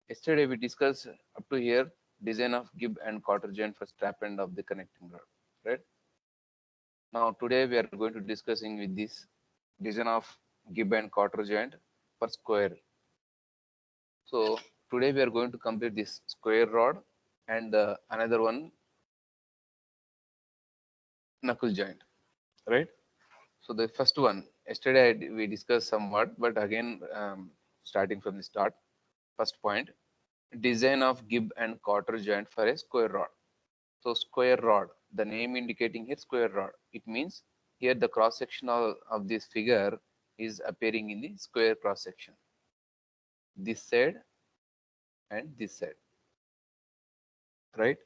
Yesterday we discussed up to here design of Gibb and Cotter joint for strap end of the connecting rod. Right. Now today we are going to discussing with this design of Gibb and Cotter joint for square. So today we are going to complete this square rod and another one knuckle joint. Right. So the first one yesterday we discussed somewhat, but again starting from the start. First point, design of Gibb and Cotter joint for a square rod. So square rod, the name indicating here square rod. It means here the cross section of this figure is appearing in the square cross section. This side and this side, right?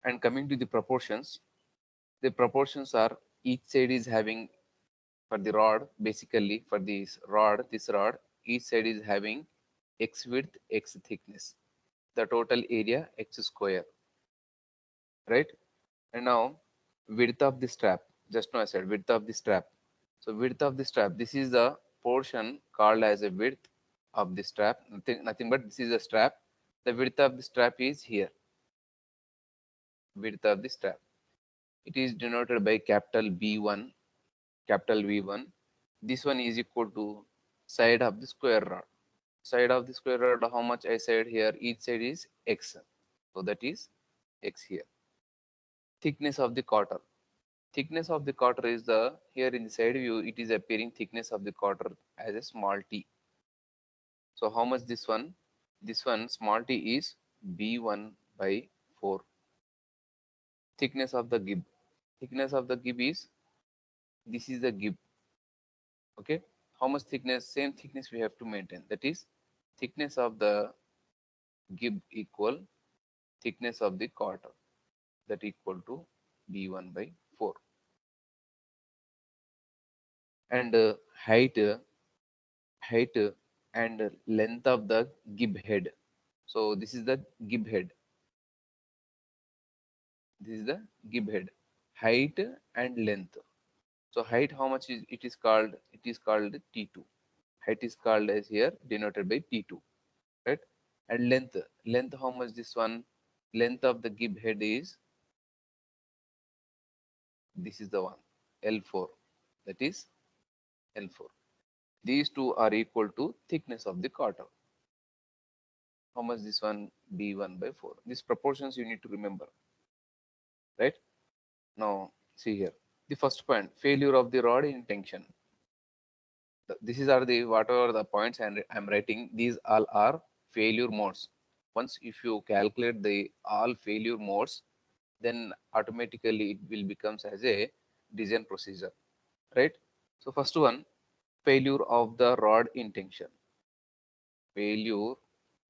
And coming to the proportions are each side is having for the rod, basically for this rod, each side is having x width, x thickness. The total area x square, right? And now width of the strap, just now I said width of the strap. So width of the strap, this is the portion called as a width of the strap, nothing but this is a strap. The width of the strap is here, width of the strap. It is denoted by capital B1, capital V1. This one is equal to side of the square rod. Side of the square rod, how much I said here, each side is x. So that is x here. Thickness of the cotter. Thickness of the cotter is the, here in the side view, it is appearing thickness of the cotter as a small t. So how much this one? This one small t is B1 by 4. Thickness of the gib. Thickness of the gib is, this is the gib. Okay. How much thickness? Same thickness we have to maintain. That is thickness of the gib equal thickness of the cotter. That equal to B1 by 4. And height and length of the gib head. So this is the gib head. This is the gib head. Height and length. So height, how much is it is called? It is called T2. Height is called as here denoted by T2, right? And length, length, how much this one? Length of the gib head is, this is the one, L4. That is L4. These two are equal to thickness of the cotter. How much this one? B1 by 4. These proportions you need to remember, right? Now see here. The first point, failure of the rod in tension. This is are the whatever the points and I'm writing. These all are failure modes. Once if you calculate the all failure modes, then automatically it will becomes as a design procedure, right? So first one, failure of the rod in tension. Failure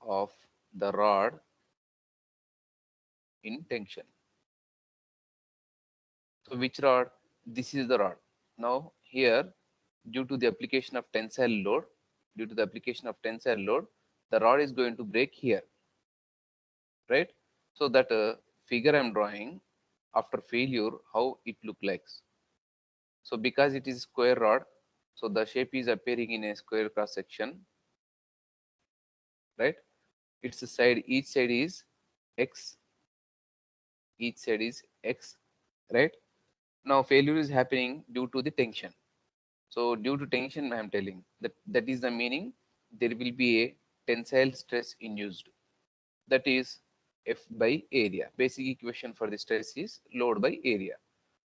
of the rod in tension. So which rod? This is the rod. Now here, due to the application of tensile load, due to the application of tensile load, the rod is going to break here, right? So that figure I'm drawing after failure, how it look like. So because it is square rod, so the shape is appearing in a square cross section, right? Its side, each side is x, each side is x, right? Now failure is happening due to the tension. So due to tension, I am telling that is the meaning. There will be a tensile stress induced. That is F by area. Basic equation for the stress is load by area.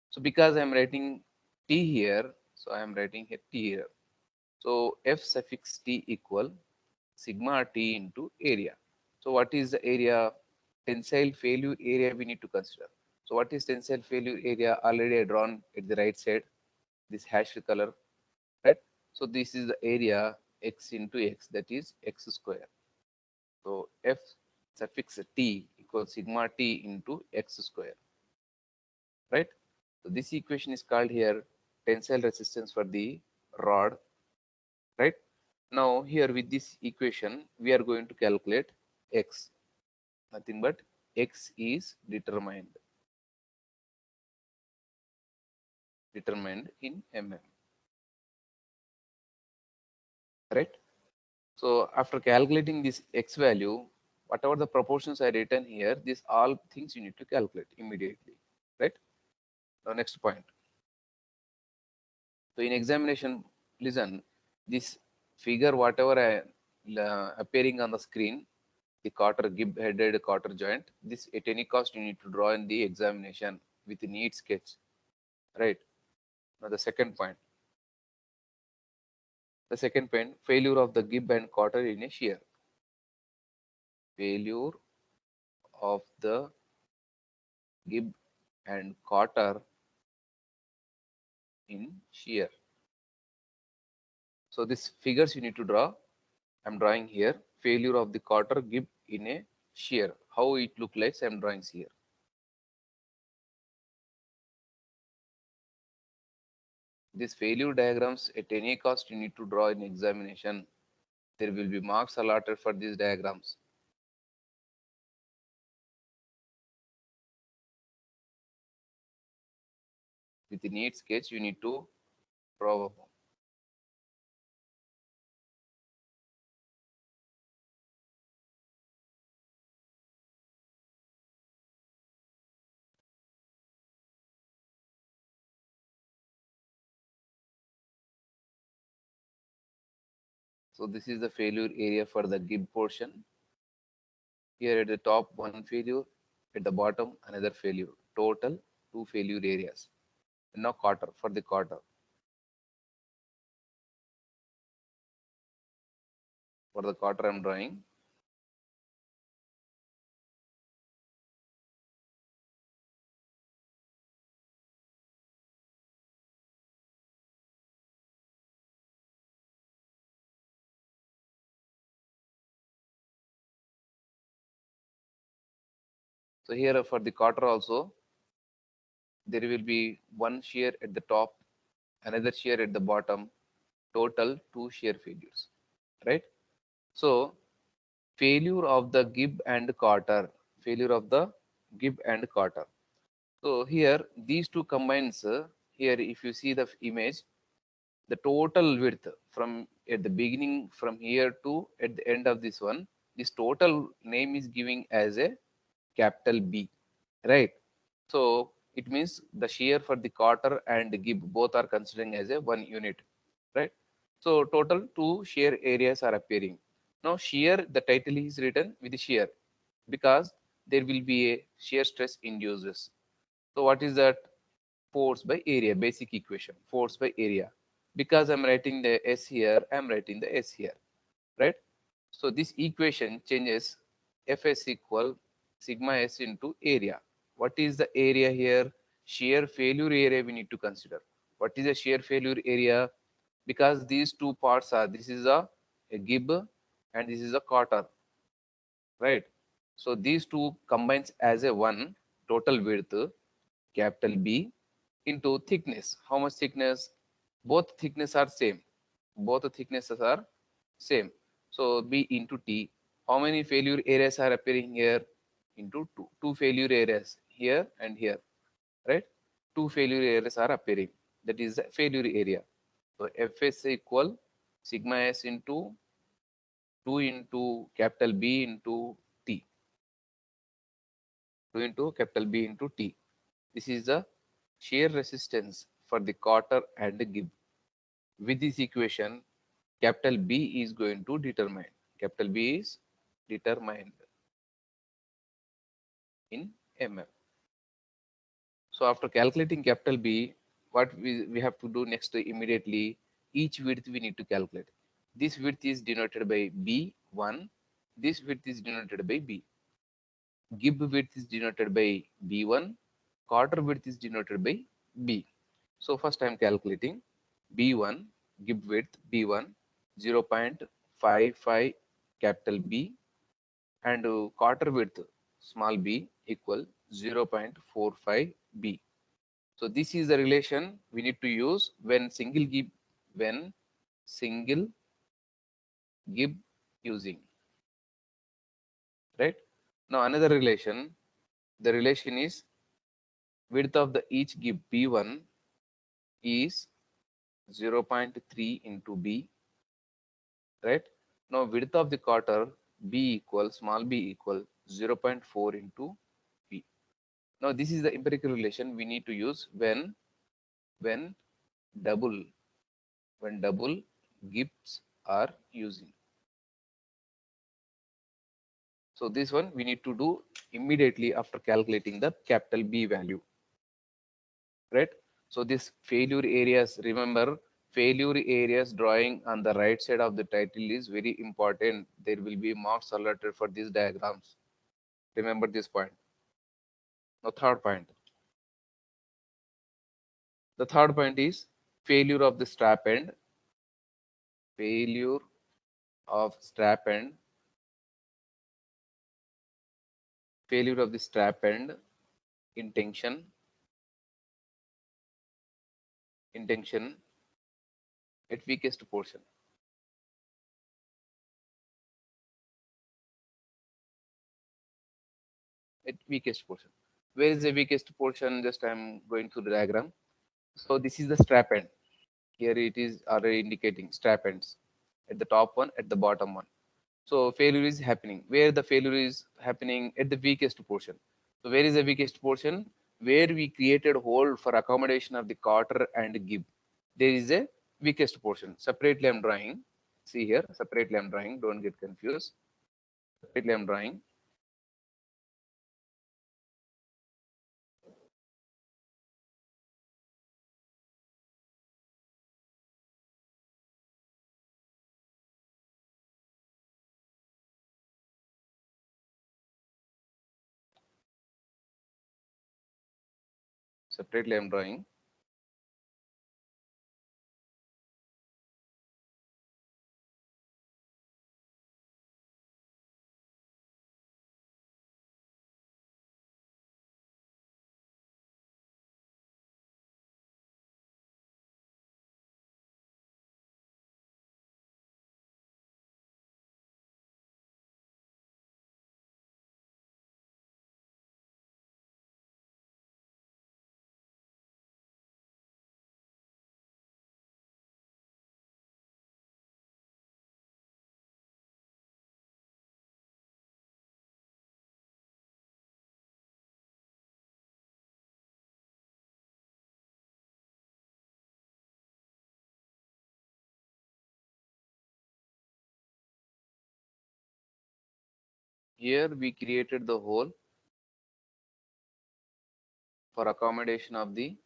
So because I am writing T here, so I am writing here T here. So F suffix T equal sigma T into area. So what is the area? Tensile failure area we need to consider. So what is tensile failure area? Already I drawn at the right side, this hashed color, right? So this is the area x into x, that is x square. So F suffix T equals sigma T into x square, right? So this equation is called here tensile resistance for the rod, right? Now here with this equation, we are going to calculate x. Nothing but x is determined in mm, right? So after calculating this x value, whatever the proportions I written here, these all things you need to calculate immediately, right? Now next point. So in examination, listen, this figure whatever appearing on the screen, the quarter gib headed quarter joint, this at any cost you need to draw in the examination with a neat sketch, right? Now the second point. The second point, failure of the gib and quarter in a shear. Failure of the gib and quarter in shear. So these figures you need to draw. I'm drawing here. Failure of the quarter gib in a shear. How it look like I'm drawing here. These failure diagrams at any cost you need to draw in examination. There will be marks allotted for these diagrams. With the neat sketch you need to draw. So this is the failure area for the gib portion. Here at the top, one failure, at the bottom, another failure. Total two failure areas. Now quarter for the quarter. For the quarter, I'm drawing. So here for the quarter also, there will be one shear at the top, another shear at the bottom. Total two shear failures, right? So failure of the gib and quarter. Failure of the gib and quarter. So here these two combines. Here if you see the image, the total width from at the beginning from here to at the end of this one, this total name is giving as a capital B, right? So it means the shear for the quarter and gib both are considering as a one unit, right? So total two shear areas are appearing. Now shear, the title is written with the shear because there will be a shear stress induces. So what is that? Force by area, basic equation, force by area. Because I'm writing the S here, I'm writing the S here, right? So this equation changes Fs equal sigma S into area. What is the area here? Shear failure area we need to consider. What is the shear failure area? Because these two parts are, this is a gib and this is a quarter, right? So these two combines as a one total width, capital B, into thickness. How much thickness? Both thickness are same. Both the thicknesses are same. So B into T. How many failure areas are appearing here? Into two. Two failure areas here and here, right? Two failure areas are appearing. That is the failure area. So Fs equal sigma S into 2 into capital B into T. 2 into capital B into T. This is the shear resistance for the quarter and the gib. With this equation, capital B is going to determine. Capital B is determined in mm. So after calculating capital B, what we have to do next immediately, each width we need to calculate. This width is denoted by B1. This width is denoted by B. Gib width is denoted by B1. Quarter width is denoted by B. So first I am calculating B1, gib width B1, 0.55 capital B, and quarter width small b equal 0.45 B. So this is the relation we need to use when single gib using, right? Now another relation, the relation is width of the each gib B1 is 0.3 into B, right? Now width of the quarter b equals small b equal 0.4 into b. Now this is the empirical relation we need to use when double double Gibbs are using. So this one we need to do immediately after calculating the capital B value, right? So this failure areas, remember failure areas drawing on the right side of the title is very important. There will be marks allotted for these diagrams. Remember this point. Now third point. The third point is failure of the strap end. Failure of strap end. Failure of the strap end in tension. In tension at weakest portion. At weakest portion. Where is the weakest portion? Just I'm going through the diagram. So this is the strap end. Here it is already indicating strap ends at the top one, at the bottom one. So failure is happening. Where the failure is happening? At the weakest portion. So where is the weakest portion? Where we created hole for accommodation of the quarter and gib. There is a weakest portion. Separately I'm drawing. See here, separately I'm drawing. Don't get confused. Separately I'm drawing. Separately I'm drawing. Here we created the hole for accommodation of the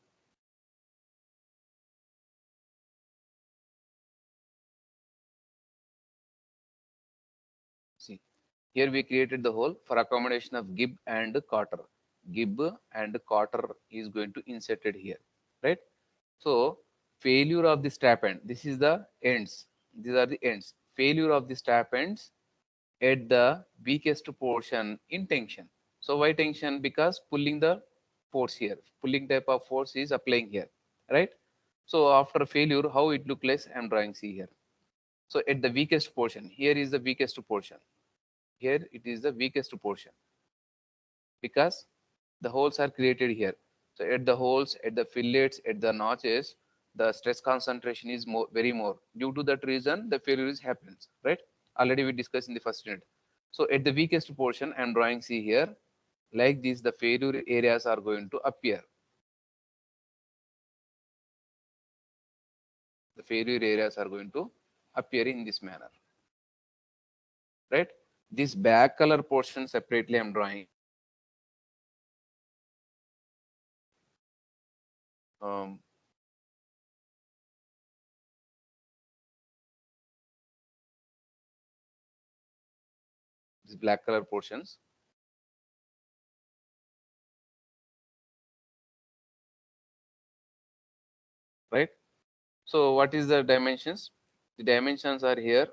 see. Here we created the hole for accommodation of gib and quarter. Gib and quarter is going to inserted here, right? So failure of the strap end. This is the ends. These are the ends. Failure of the strap ends at the weakest portion in tension. So why tension? Because pulling the force here. Pulling type of force is applying here, right? So after failure, how it look like? I'm drawing. See here. So at the weakest portion, here is the weakest portion. Here it is the weakest portion because the holes are created here. So at the holes, at the fillets, at the notches, the stress concentration is more, very more. Due to that reason, the failure is happens, right? Already we discussed in the first unit. So at the weakest portion, I'm drawing C here. Like this, the failure areas are going to appear. The failure areas are going to appear in this manner, right? This back color portion separately I'm drawing. Um, these black color portions, right? So what is the dimensions? The dimensions are here.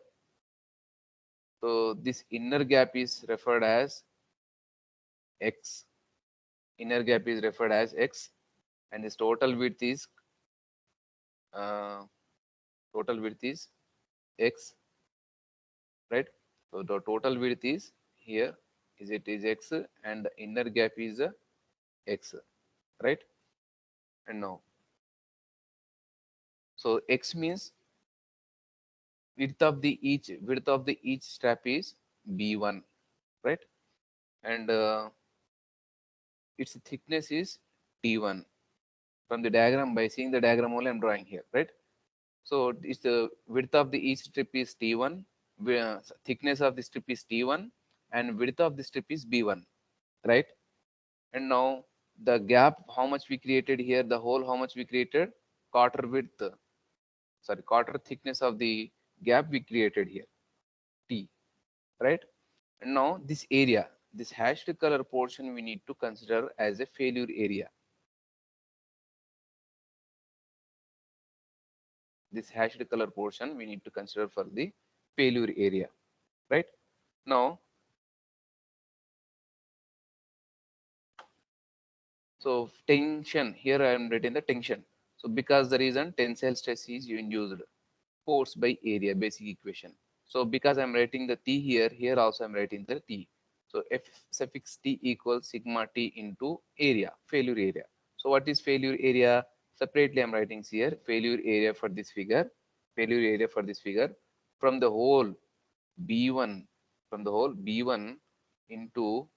So this inner gap is referred as x. Inner gap is referred as x, and this uh, total width is x, right? So the total width is here is it is x, and the inner gap is x, right? And now, so x means width of the each strap is B1, right? And its thickness is T1. From the diagram, by seeing the diagram only I'm drawing here, right? So it's the width of the each strip is T1, thickness of the strip is T1, and width of the strip is B1, right? And now the gap, how much we created here, the hole, how much we created, quarter width, sorry, quarter thickness of the gap we created here, T, right? And now this area, this hashed color portion we need to consider as a failure area. This hashed color portion we need to consider for the failure area, right? Now, so tension, here I am writing the tension. So because the reason tensile stress is induced, force by area, basic equation. So because I'm writing the T here, here also I'm writing the T. So F suffix T equals sigma T into area, failure area. So what is failure area? Separately I'm writing here, failure area for this figure, failure area for this figure from the whole B1, from the whole B1 into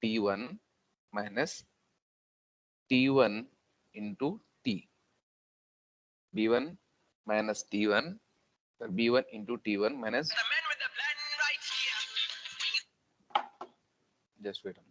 T1 minus T1 into T. B1 minus T1, B1 into T1 minus, just wait a minute.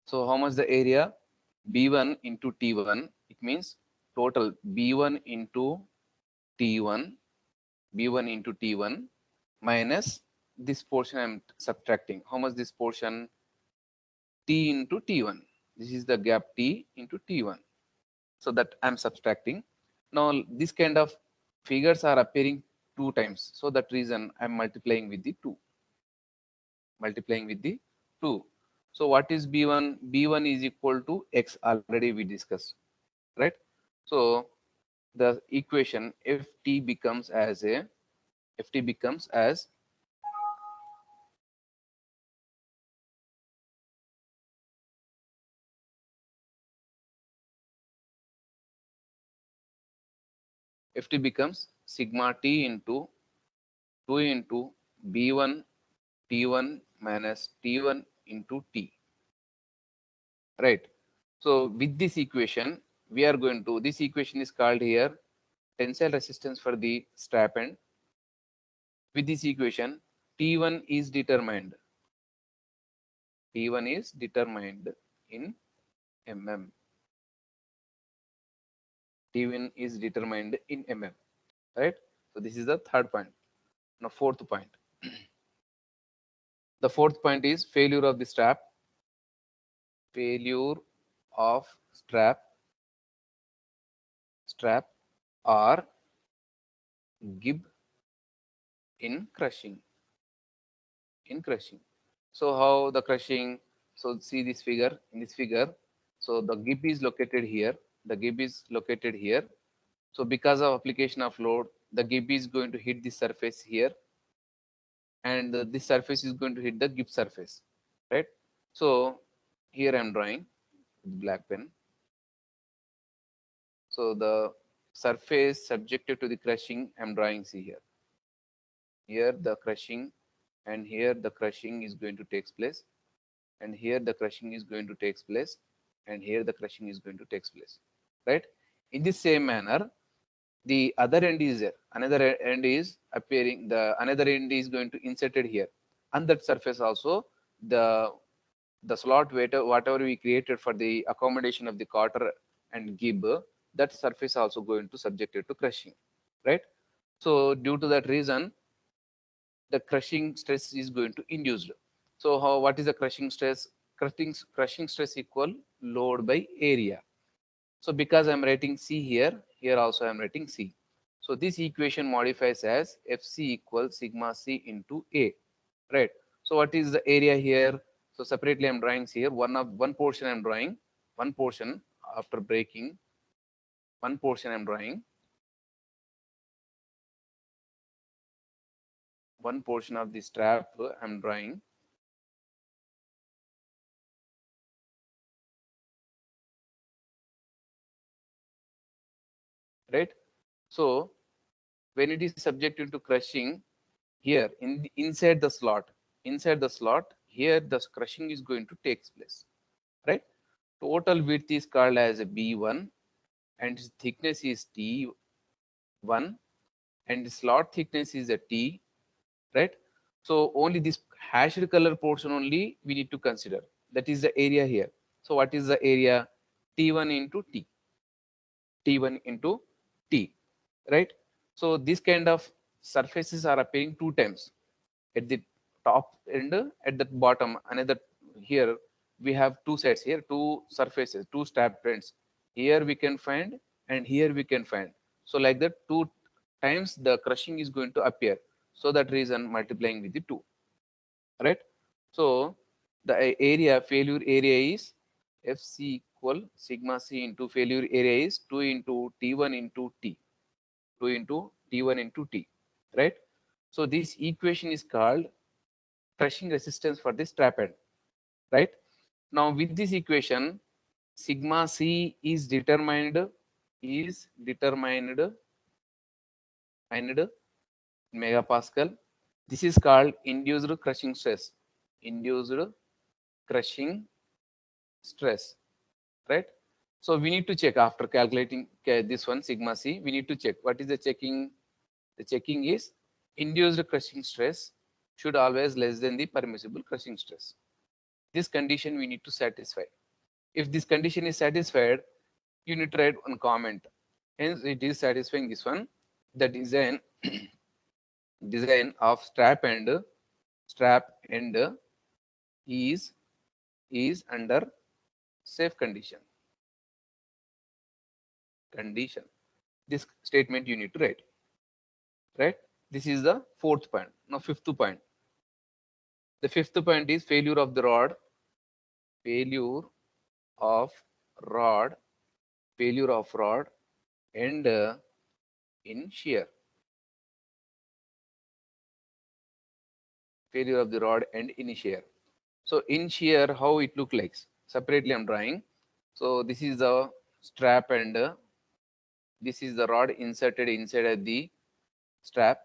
So how much the area? B1 into T1, it means total B1 into T1, B1 into T1 minus this portion I'm subtracting. How much this portion? T into T1. This is the gap T into T1. So that I'm subtracting. Now this kind of figures are appearing two times. So that reason I'm multiplying with the 2. Multiplying with the 2. So what is B1? B1 is equal to X, already we discussed, right? So the equation ft becomes as a, ft becomes as ft becomes sigma t into 2 into b1 t1 minus t1 into t, right? So with this equation we are going to, this equation is called here tensile resistance for the strap end. With this equation T1 is determined, T1 is determined in mm, T1 is determined in mm, right? So this is the third point. Now fourth point. The fourth point is failure of the strap, failure of strap or gib in crushing, in crushing. So how the crushing? So see this figure, in this figure. So the gib is located here. The gib is located here. So because of application of load, the gib is going to hit the surface here. and this surface is going to hit the gips surface, right? So here I'm drawing with black pen. So the surface subjected to the crushing I'm drawing, see here. Here the crushing, and here the crushing is going to take place, and here the crushing is going to take place, and here the crushing is going to take place, right? In the same manner, the other end is there, another end is appearing, the another end is going to inserted here, and that surface also, the slot whatever we created for the accommodation of the quarter and gib, that surface also going to subjected to crushing, right? So due to that reason, the crushing stress is going to induced. So how, what is the crushing stress? Crushing stress equal load by area. So because I'm writing C here, here also I'm writing C. So this equation modifies as Fc equals sigma C into A, right? So what is the area here? So separately I'm drawing here, one portion I'm drawing, one portion after breaking, one portion I'm drawing, one portion of the strap I'm drawing, right? So when it is subjected to crushing, here in the, inside the slot, here the crushing is going to take place, right? Total width is called as a B1, and its thickness is T1, and the slot thickness is a T, right? So only this hashed color portion only we need to consider. That is the area here. So what is the area? T1 into T, T1 into T, right? So this kind of surfaces are appearing two times, at the top and at the bottom. Another, here we have two sets, here two surfaces, two strap ends, here we can find, and here we can find. So like that, two times the crushing is going to appear, so that reason multiplying with the two, right? So the area, failure area is Fc equal sigma C into failure area is 2 into T1 into T, 2 into T1 into T, right? So this equation is called crushing resistance for this strap end, right? Now with this equation, sigma C is determined in megapascal. This is called induced crushing stress. Induced crushing stress, right? So we need to check after calculating this one sigma C. We need to check what is the checking. The checking is induced crushing stress should always less than the permissible crushing stress. This condition we need to satisfy. If this condition is satisfied, you need to write one comment. Hence, it is satisfying this one. The design of strap end is under safe condition. Condition. This statement you need to write. Right. This is the fourth point. Now fifth point. The fifth point is failure of the rod. Failure of rod. Failure of rod and in shear. Failure of the rod and in shear. So in shear, how it look like? Separately, I'm drawing. So this is the strap and this is the rod inserted inside of the strap.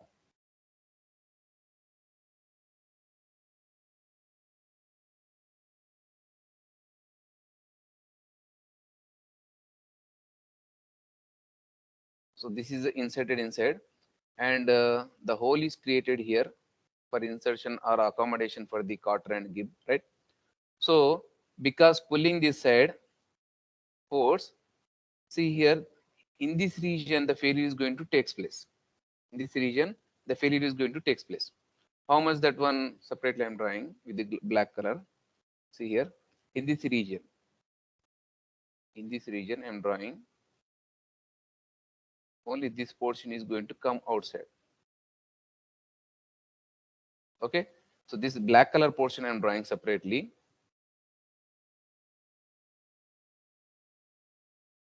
So this is inserted inside, and the hole is created here for insertion or accommodation for the cotter and gib, right? So because pulling this side force, see here in this region the failure is going to take place. In this region, the failure is going to take place. How much that one separately I'm drawing with the black color. See here in this region. In this region I'm drawing. Only this portion is going to come outside. Okay. So this black color portion I'm drawing separately.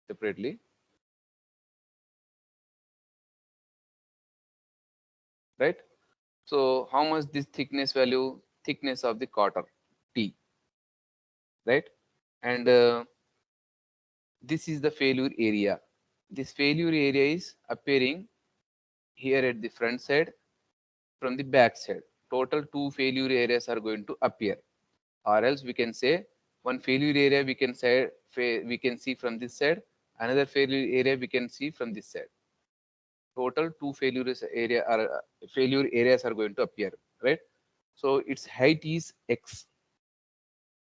Separately. Right. So how much this thickness value? Thickness of the quarter T, right? And this is the failure area. This failure area is appearing here at the front side from the back side. Total two failure areas are going to appear, or else we can say one failure area we can say we can see from this side, another failure area we can see from this side. Total two failure areas are going to appear, right? So its height is x,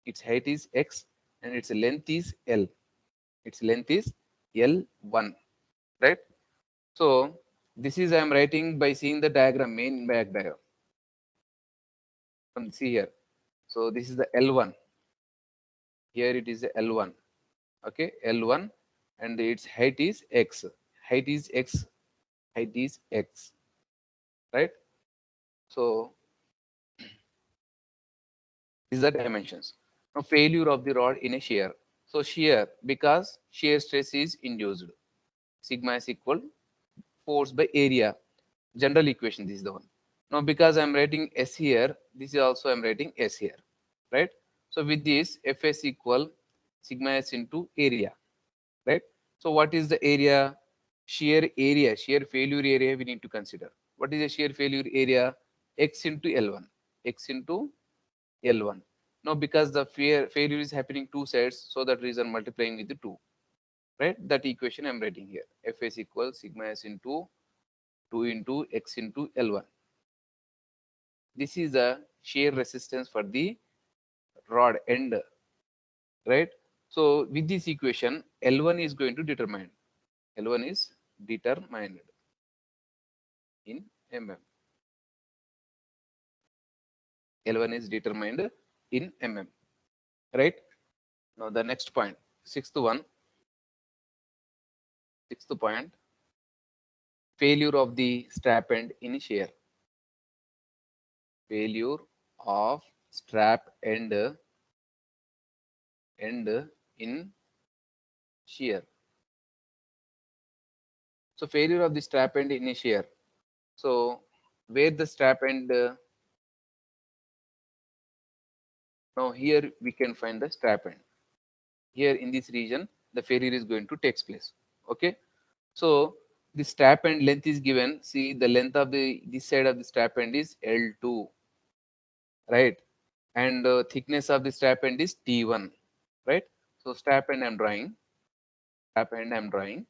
and its length is L. Its length is L1, right? So this is I am writing by seeing the diagram, main back diagram. From see here. So this is the L1. Here it is the L1. Okay, L1, and its height is x. Height is x. Height is x. Right. So these are dimensions. Now failure of the rod in a shear. So shear, because shear stress is induced. Sigma is equal force by area. General equation, this is the one. Now because I'm writing S here, this is also I'm writing S here, right? So with this, Fs equal sigma s into area, right? So what is the area? Shear area, shear failure area we need to consider. What is the shear failure area? X into L1, x into L1. Now because the failure is happening two sides, so that reason multiplying with the 2, right? That equation I'm writing here. Fs equals sigma s into 2 into x into L1. This is the shear resistance for the rod end, right? So with this equation, L1 is going to determine. L1 is determined in mm. L1 is determined in mm, right? Now the next point, sixth point, failure of the strap end in shear. Failure of strap end in shear. So failure of the strap end in a shear. So where the strap end, now here we can find the strap end. Here in this region, the failure is going to take place. Okay. So the strap end length is given. See, the length of the this side of the strap end is L2, right? And thickness of the strap end is T1, right? So strap end I'm drawing. Strap end I'm drawing.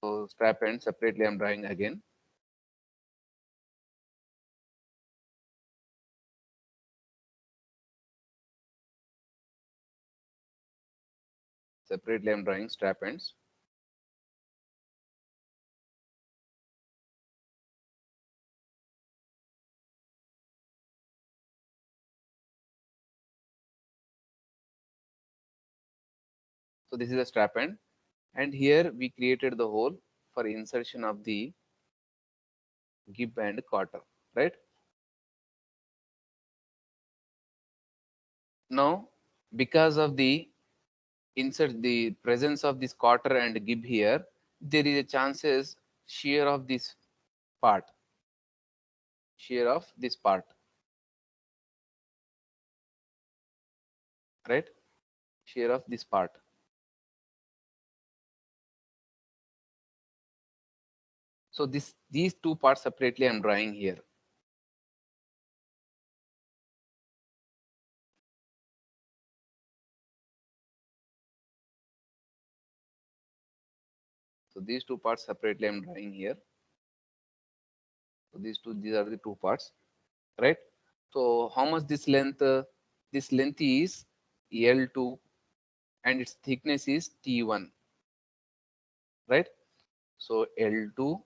So strap end separately I'm drawing again. Separately I'm drawing strap ends. So this is a strap end, and here we created the hole for insertion of the gib and cotter, right? Now, because of the presence of this cotter and gib here, there is a chances shear of this part, shear of this part, right? Shear of this part. So these two parts separately I'm drawing here. So these two parts separately I'm drawing here. So these are the two parts, right? So how much this length? This length is L2 and its thickness is T1, right? So L2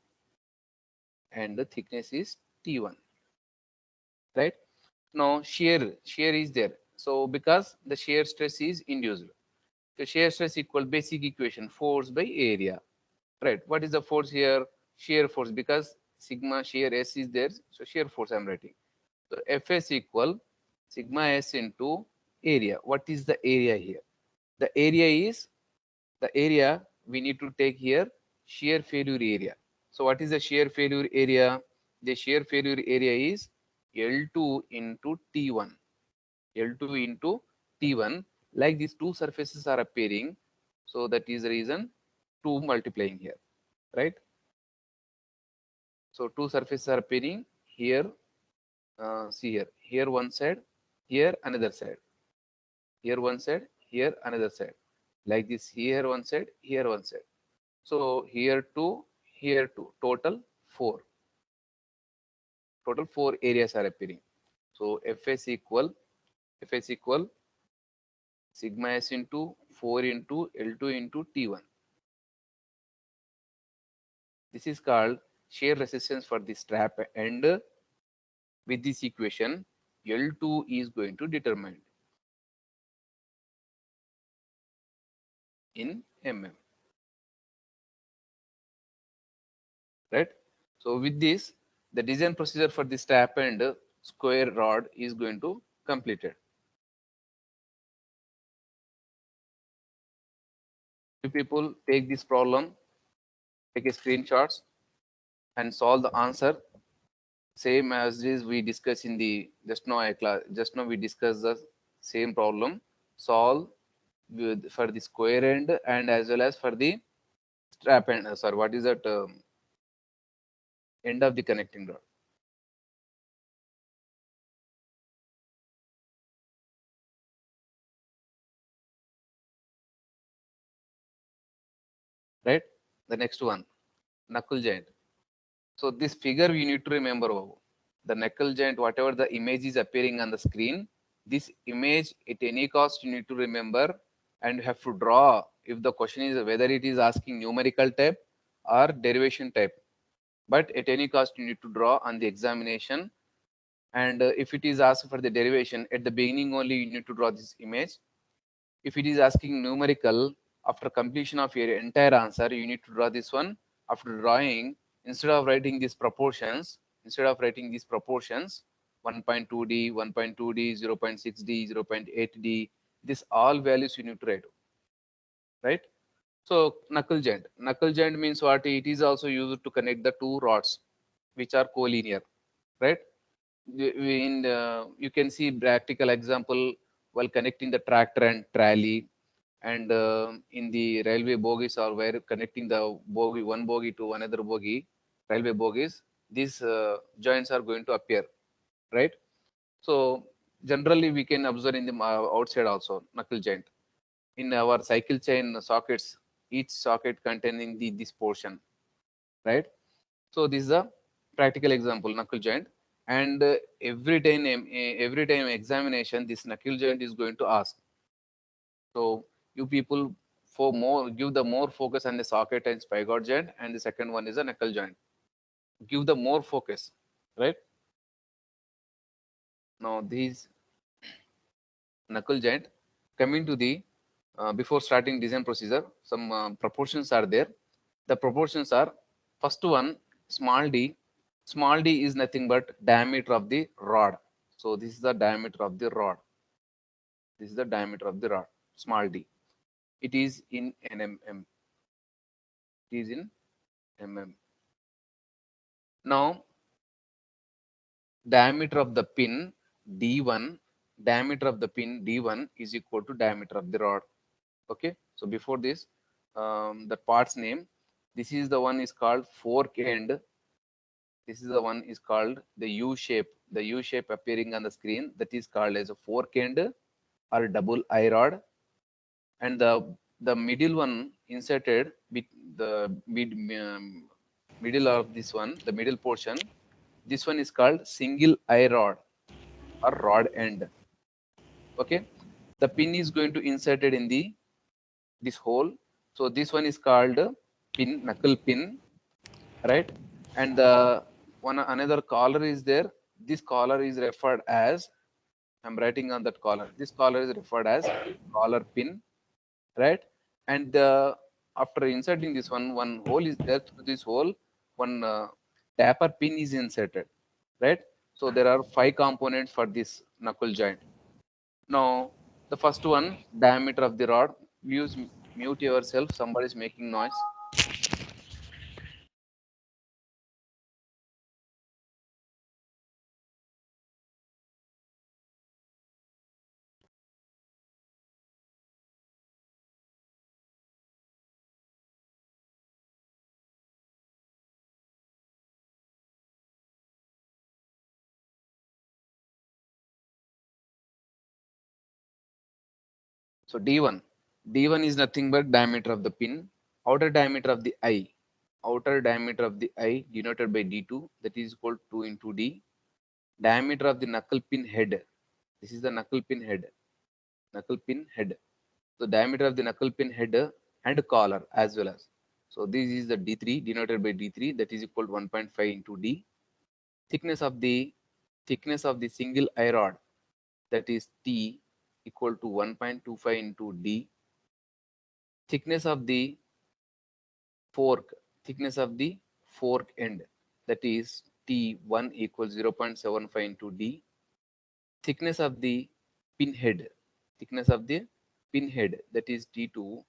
and the thickness is T1, right? Now shear is there. So because the shear stress is induced, so shear stress equal basic equation force by area, right? What is the force here? Shear force, because sigma shear S is there, so shear force I'm writing. So Fs equal sigma S into area. What is the area here? The area we need to take here shear failure area. So what is the shear failure area? the shear failure area is L2 into T1. L2 into T1, like these two surfaces are appearing. So that is the reason 2 multiplying here, right? So two surfaces are appearing here. See here one side, here another side, here one side, here another side, like this, here one side, here one side. So here two, total 4. Total 4 areas are appearing. So Fs equal sigma s into 4 into L2 into T1. This is called shear resistance for the strap, and with this equation L2 is going to determine in mm, right? So with this, the design procedure for the strap and square rod is going to completed. You people take this problem, take a screenshots and solve the answer same as this we discussed in the just now we discussed the same problem. Solve for the square end and as well as for the strap end, sorry, what is that, end of the connecting rod, right? The next one, knuckle joint. So this figure you need to remember, the knuckle joint, whatever the image is appearing on the screen, this image at any cost you need to remember, and you have to draw if the question is whether it is asking numerical type or derivation type. But at any cost you need to draw on the examination, and if it is asked for the derivation, at the beginning only you need to draw this image. If it is asking numerical, after completion of your entire answer you need to draw this one. After drawing, instead of writing these proportions, 1.2d, 1.2d, 0.6d, 0.8d, this all values you need to write, right? So knuckle joint means what? It is also used to connect the two rods which are collinear, right? You can see practical example while connecting the tractor and trolley, and in the railway bogies, or where connecting the bogie, one bogie to another bogie, railway bogies, these joints are going to appear, right? So generally we can observe in the outside also knuckle joint in our cycle chain sockets, each socket containing this portion, right? So this is a practical example, knuckle joint. And every time examination, this knuckle joint is going to ask. So you people for more give the more focus on the socket and spigot joint, and the second one is a knuckle joint. Give the more focus, right? Now these knuckle joint, coming to the before starting design procedure, some proportions are there. The proportions are, first one, small d. Small d is nothing but diameter of the rod. So this is the diameter of the rod. This is the diameter of the rod, small d. It is in nmm. It is in mm. Now diameter of the pin d1, diameter of the pin d1 is equal to diameter of the rod. Okay. So before this, the part's name. This is the one is called fork end. This is the one is called the U shape. The U shape appearing on the screen, that is called as a fork end or double eye rod. And the middle one inserted with the middle of this one, the middle portion, this one is called single eye rod or rod end. Okay. The pin is going to inserted in the this hole. So this one is called pin, knuckle pin, right? And the one another collar is there. This collar is referred as, I'm writing on that collar, this collar is referred as collar pin, right? And after inserting this one hole is there. Through this hole, one taper pin is inserted, right? So there are 5 components for this knuckle joint. Now the first one, diameter of the rod. Use mute yourself, somebody is making noise. So D1 is nothing but diameter of the pin, outer diameter of the eye, outer diameter of the eye denoted by D2, that is equal to 2 into D, diameter of the knuckle pin head. This is the knuckle pin head, knuckle pin head. So diameter of the knuckle pin head and collar as well as. So this is the D3 denoted by D3, that is equal to 1.5 into D. Thickness of the single eye rod, that is T, equal to 1.25 into D. Thickness of the fork, thickness of the fork end, that is T1 equals 0.75 into D. Thickness of the pin head, thickness of the pin head, that is T2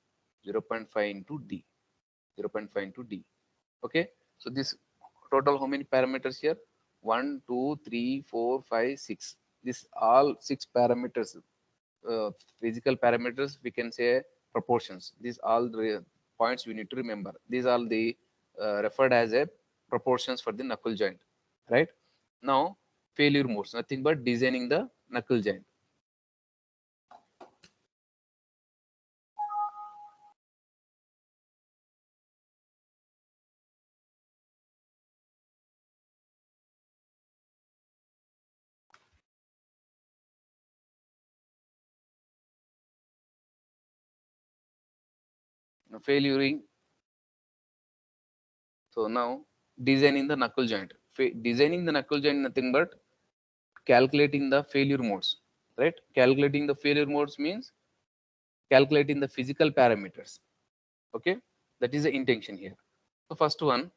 0.5 into D, 0.5 into D. Okay, so this total how many parameters here? 1, 2, 3, 4, 5, 6. This all 6 parameters, uh, physical parameters, we can say proportions. These all the points we need to remember. These are the referred as a proportions for the knuckle joint, right? Now failure modes, nothing but designing the knuckle joint. Now, failuring. So now designing the knuckle joint. Designing the knuckle joint, nothing but calculating the failure modes, right? Calculating the failure modes means calculating the physical parameters. Okay, that is the intention here. So first one,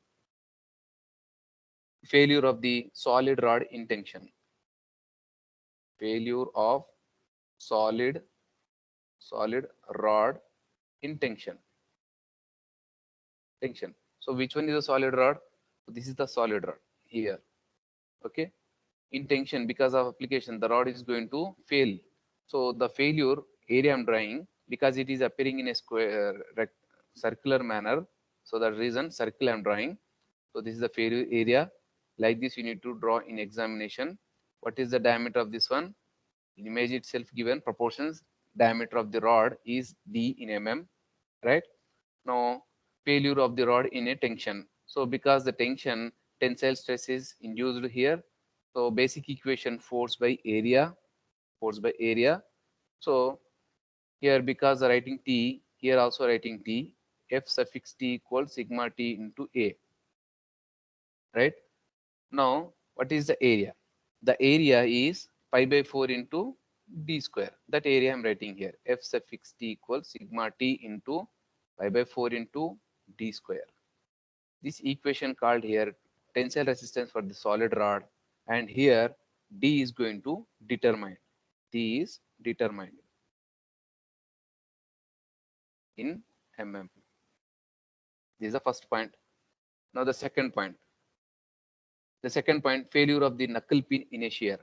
failure of the solid rod in tension. Failure of solid rod in tension. So which one is the solid rod? So this is the solid rod here. Okay, in tension, because of application, the rod is going to fail. So the failure area I'm drawing, because it is appearing in a square circular manner, so the reason circle I'm drawing. So this is the failure area. Like this you need to draw in examination. What is the diameter of this one? In image itself given proportions, diameter of the rod is D in mm, right? Now failure of the rod in a tension. So because the tension, tensile stress is induced here. So basic equation, force by area, force by area. So here, because the writing T, here also writing T, F suffix T equals sigma T into A, right? Now what is the area? The area is pi by 4 into D square. That area I'm writing here. F suffix T equals sigma T into pi by 4 into D square. This equation called here tensile resistance for the solid rod, and here D is going to determine. D is determined in mm. This is the first point. Now the second point. The second point, failure of the knuckle pin in a shear.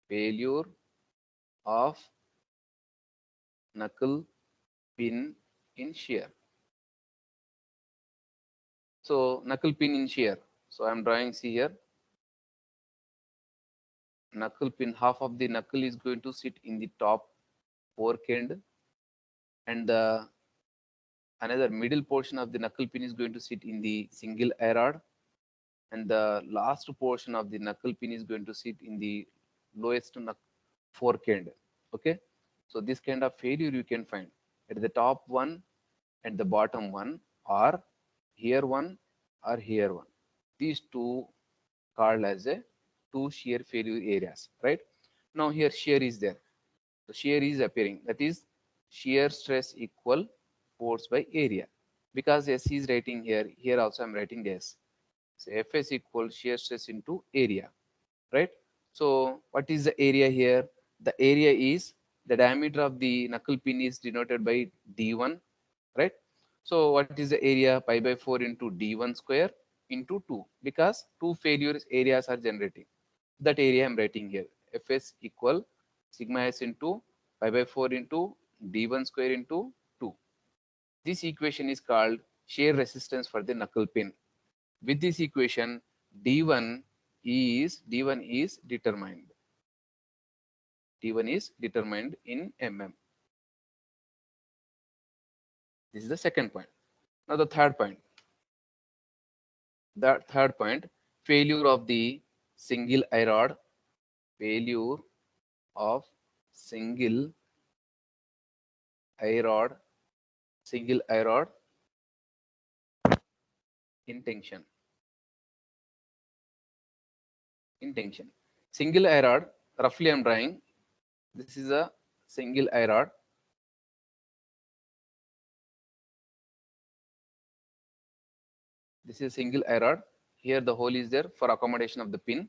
Failure of knuckle pin in shear. So knuckle pin in shear. So I'm drawing, see here, knuckle pin, half of the knuckle is going to sit in the top fork end, and the another middle portion of the knuckle pin is going to sit in the single eye rod, and the last portion of the knuckle pin is going to sit in the lowest fork end. Okay, so this kind of failure you can find at the top one and the bottom one, or here one or here one. These two called as a two shear failure areas, right? Now here shear is there. So shear is appearing. That is shear stress equal force by area. Because S is writing here, here also I'm writing S. So Fs equal shear stress into area, right? So what is the area here? The area is the diameter of the knuckle pin is denoted by D1, right? So what is the area? Pi by 4 into D1 square into 2, because two failures areas are generating. That area I'm writing here. Fs equal sigma s into pi by 4 into D1 square into 2. This equation is called shear resistance for the knuckle pin. With this equation, D1 is determined. D1 is determined in mm. This is the second point. Now the third point. The third point, failure of the single eye rod, failure of single eye rod, single eye rod in tension. In tension. Single eye rod, roughly I'm drawing. This is a single eye rod. This is a single eye rod. Here the hole is there for accommodation of the pin.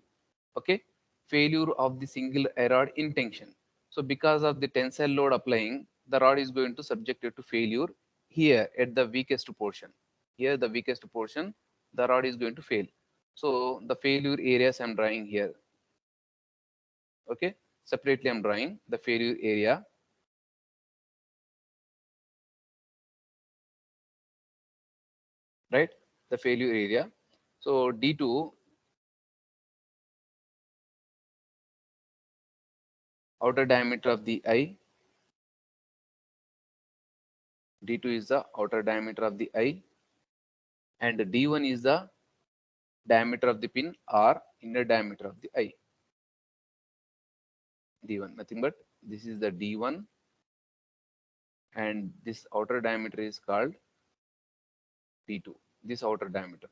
Okay. Failure of the single eye rod in tension. So because of the tensile load applying, the rod is going to subject it to failure here at the weakest portion. Here the weakest portion, the rod is going to fail. So the failure areas I'm drawing here. Okay. Separately I'm drawing the failure area. Right. The failure area. So D2, outer diameter of the eye. D2 is the outer diameter of the eye, and D1 is the diameter of the pin or inner diameter of the eye. D1, nothing but this is the D1, and this outer diameter is called D2. This outer diameter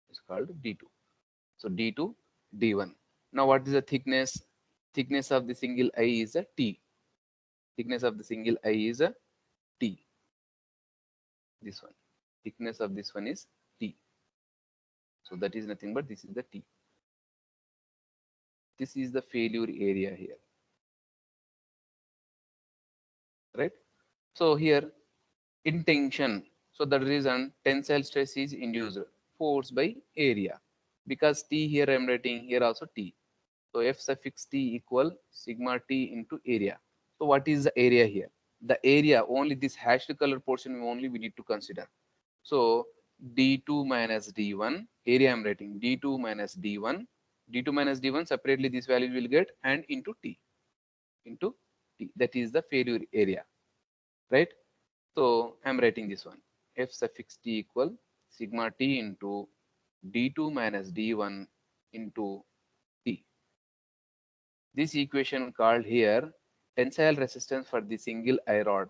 is called D2. So D2, D1. Now what is the thickness? Thickness of the single eye is a T. Thickness of the single eye is a T. This one. Thickness of this one is T. So that is nothing but this is the T. This is the failure area here. Right? So here in tension, so the reason tensile stress is induced, force by area, because T here I am writing here also T. So F suffix T equal sigma T into area. So what is the area here? The area, only this hashed color portion only we need to consider. So D2 minus D1, area I am writing D2 minus D1, D2 minus D1 separately this value will get, and into T, that is the failure area, right? So I'm writing this one. F suffix T equal sigma T into D2 minus D1 into T. This equation called here tensile resistance for the single eye rod.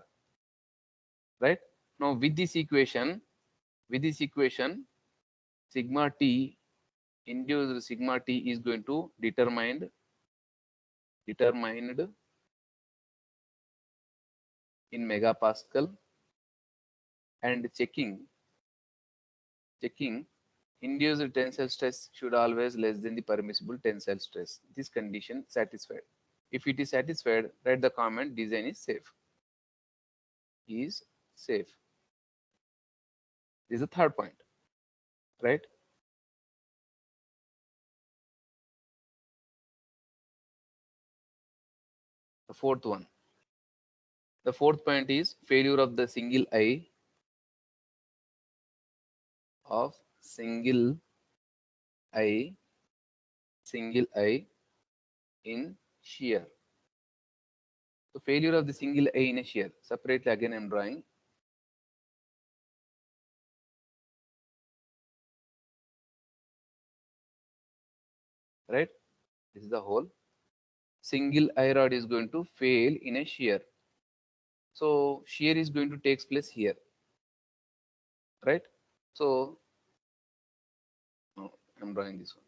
Right? Now with this equation, sigma T, induced sigma T is going to determined in megapascal, and checking induced tensile stress should always less than the permissible tensile stress. This condition satisfied. If it is satisfied, write the comment design is safe. Is safe. This is the third point, right? The fourth one. The fourth point is failure of the single eye single eye in shear. So failure of the single eye in a shear. Separately again I am drawing. Right? This is the whole. Single eye rod is going to fail in a shear. So shear is going to take place here. Right? So no, I'm drawing this one.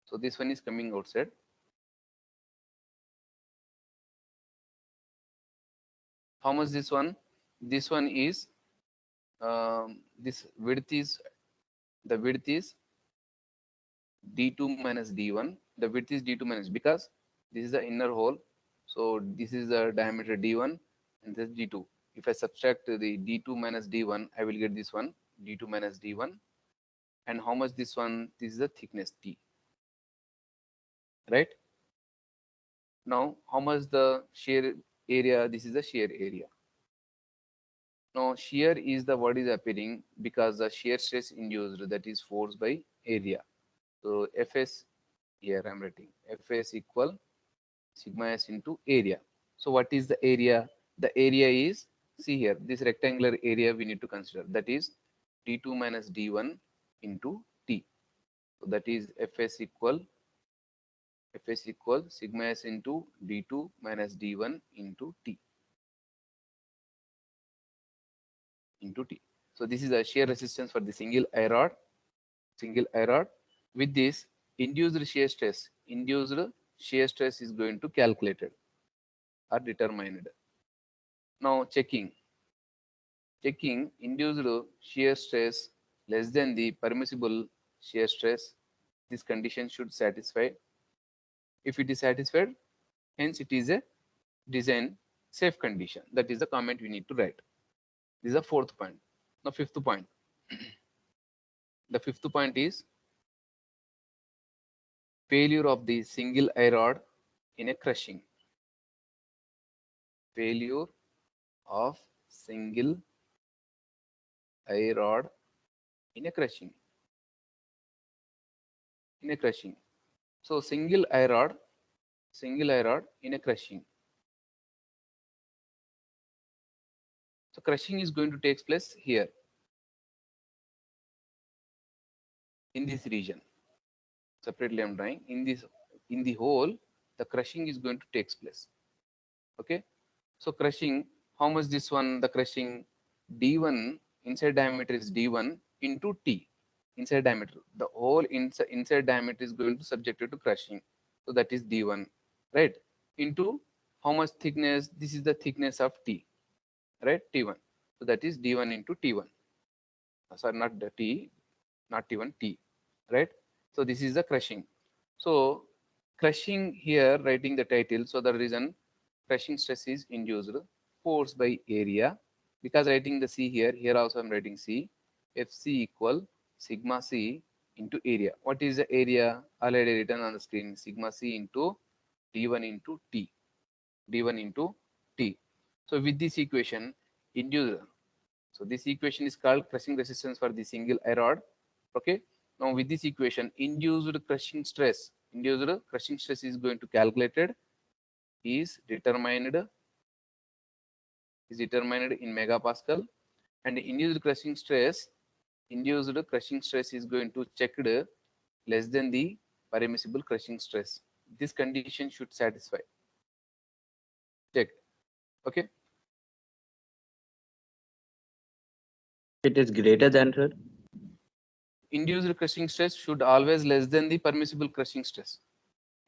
So this one is coming outside. How much this one? This one is this width is the width is D2 minus D1. The width is D2 minus, because this is the inner hole. So this is the diameter D1 and this is D2. If I subtract the D2 minus D1, I will get this one, D2 minus D1. And how much this one? This is the thickness T. Right? Now, how much the shear area? This is the shear area. Now, shear is the word is appearing because the shear stress induced, that is force by area. So Fs here I am writing Fs equal sigma s into area. So what is the area? The area is, see here, this rectangular area we need to consider, that is d2 minus d1 into t. So that is Fs equal sigma s into d2 minus d1 into t. So this is the shear resistance for the single I rod. With this induced shear stress is going to calculated or determined. Now checking induced shear stress less than the permissible shear stress. This condition should satisfy. If it is satisfied, hence it is a design safe condition. That is the comment we need to write. This is the fourth point. Now fifth point. The fifth point is failure of the single I rod in a crushing. Failure of single I rod in a crushing. So single I rod in a crushing. So crushing is going to take place here in this region. Separately I'm drawing in the hole. The crushing is going to take place. Okay. So crushing, how much this one? The crushing d1 inside diameter is d1 into t. Inside diameter, the whole inside diameter is going to subjected to crushing. So that is d1, right? Into how much thickness? This is the thickness of t, right? T1. So that is d1 into t1. Sorry, not the t, not t1, t, right? So this is the crushing. So crushing here, writing the title. So the reason crushing stress is induced force by area, because writing the C here also I'm writing C. Fc equal sigma C into area. What is the area? Already written on the screen. Sigma C into d1 into t. d1 into t. So with this equation, induced. So this equation is called crushing resistance for the single I rod. Okay. Now with this equation, induced crushing stress is going to calculated, is determined in megapascal, and induced crushing stress is going to checked less than the permissible crushing stress. This condition should satisfy. Check. Okay. It is greater than, sir. Induced crushing stress should always less than the permissible crushing stress.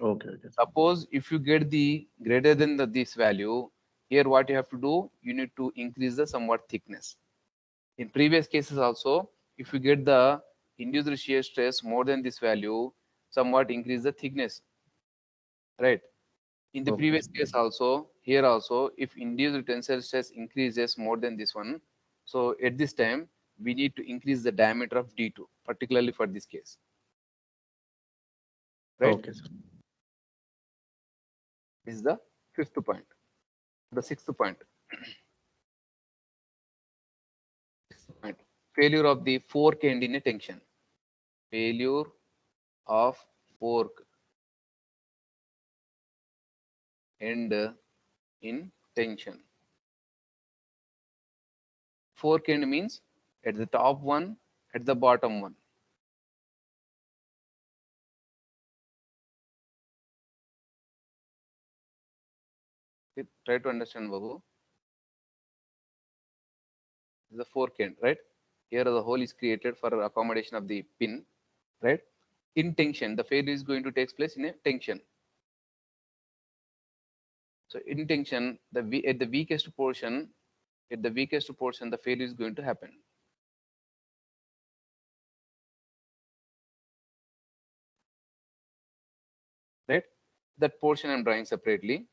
Okay. Suppose if you get the greater than this value, here what you have to do, you need to increase the somewhat thickness. In previous cases also, if you get the induced shear stress more than this value, somewhat increase the thickness, right? In the Okay. previous case also, here also, if induced tensile stress increases more than this one, so at this time, we need to increase the diameter of D2, particularly for this case, right? Okay, sir. This is the fifth point. The sixth point. Failure of the fork end in a tension. Failure of fork end in tension. Fork end means at the top one, at the bottom one. Okay, try to understand, Babu. This is the fork end, right? Here the hole is created for accommodation of the pin, right? In tension, the failure is going to take place in a tension. So in tension, at the weakest portion, the failure is going to happen. Right? That portion I'm drawing separately.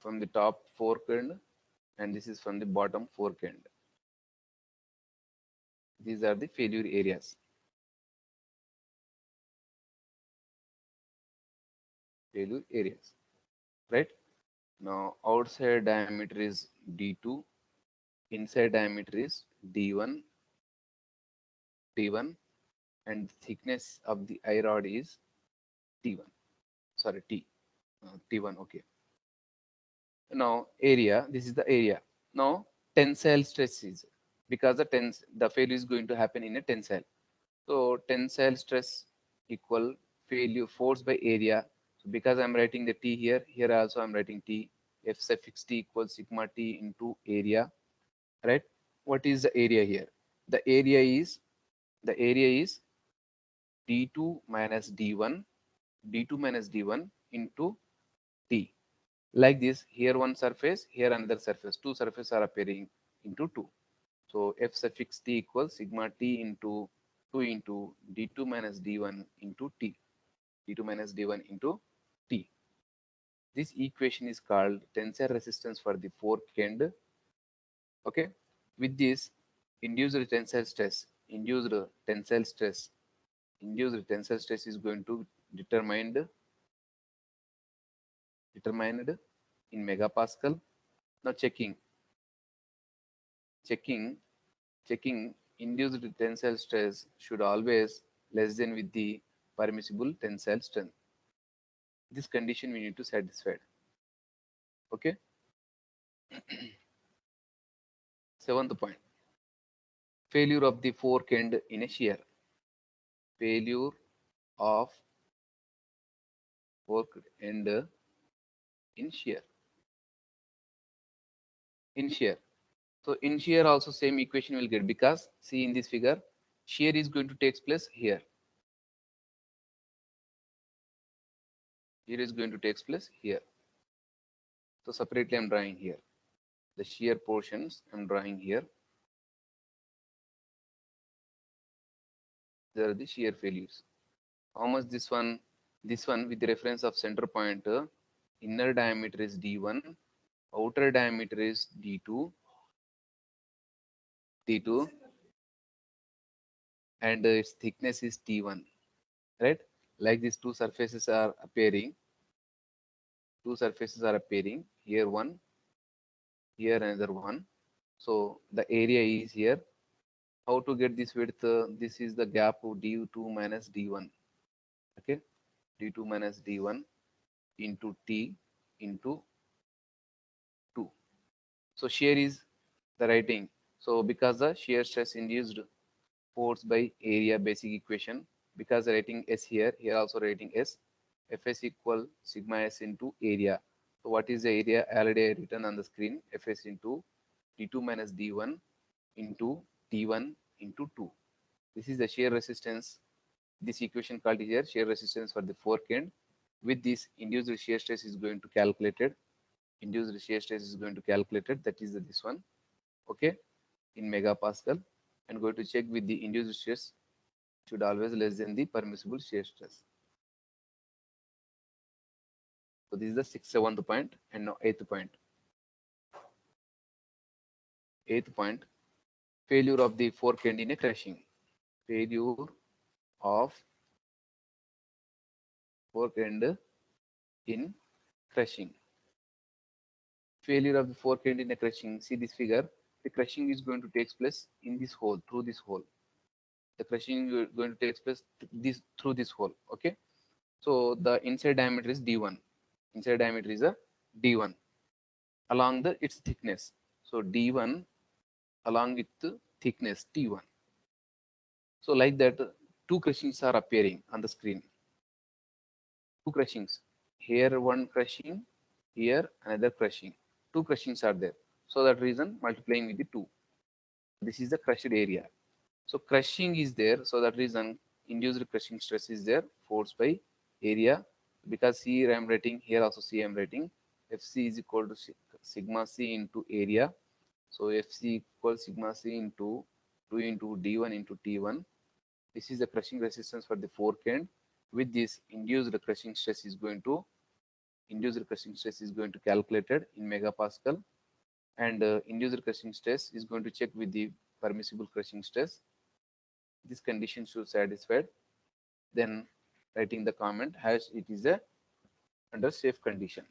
From the top fork end, and this is from the bottom fork end. These are the failure areas. Right? Now outside diameter is D2, inside diameter is D1, and thickness of the I rod is T1. Sorry, T1. Okay. Now area. This is the area. Now tensile stress is, because the failure is going to happen in a tensile. So tensile stress equal failure force by area. So because I'm writing the T here, here also I'm writing T. F suffix T equals sigma T into area, right? What is the area here? The area is D2 minus D1, D2 minus D1 into T. Like this, here one surface, here another surface. Two surfaces are appearing into two. So F suffix T equals sigma T into 2 into D2 minus D1 into T. D2 minus D1 into T. This equation is called tensile resistance for the fork end. Okay. With this, induced tensile stress, induced tensile stress, induced tensile stress is going to determined in megapascal. Now checking, checking induced tensile stress should always less than with the permissible tensile strength. This condition we need to satisfy. Okay. Seventh point, failure of the fork end in a shear. Failure of fork end in shear. In shear. So in shear also same equation will get, because see in this figure, shear is going to take place here. Shear is going to take place here. So separately I'm drawing here. The shear portions I'm drawing here. There are the shear failures. How much this one? This one with the reference of center point, inner diameter is D1, outer diameter is D2, and its thickness is T1, right? Like these two surfaces are appearing. Two surfaces are appearing. Here one, here another one. So the area is here. How to get this width? This is the gap of D2 minus D1. Okay, D2 minus D1 into T into 2. So shear is the writing. So because the shear stress induced force by area basic equation, because writing S here, here also writing S, Fs equal sigma S into area. So what is the area? Already I written on the screen. Fs into D2 minus D1 into T1 into 2. This is the shear resistance. This equation called here shear resistance for the fork end. With this, induced shear stress is going to calculated. Induced shear stress is going to calculated. That is this one. Okay, in megapascal, and going to check with the induced stress should always less than the permissible shear stress. So this is the seventh point, and now eighth point. Eighth point, failure of the fork end in a crushing. Failure of fork end in crushing. Failure of the fork end in a crushing. See this figure. The crushing is going to take place in this hole, through this hole. The crushing is going to take place through this hole. Okay. So the inside diameter is D1. Inside diameter is a D1 along its thickness. So D1 along with the thickness T1. So like that, two crushings are appearing on the screen. Two crushings. Here one crushing, here another crushing. Two crushings are there. So that reason multiplying with the 2. This is the crushed area. So crushing is there. So that reason induced crushing stress is there. Force by area. Because here I am writing, here also C I am writing. Fc is equal to sigma C into area. So Fc equals sigma C into 2 into D1 into T1. This is the crushing resistance for the fork end. With this, induced crushing stress is going to calculated in megapascal, and induced crushing stress is going to check with the permissible crushing stress. This condition should satisfied. Then writing the comment as it is a under safe condition.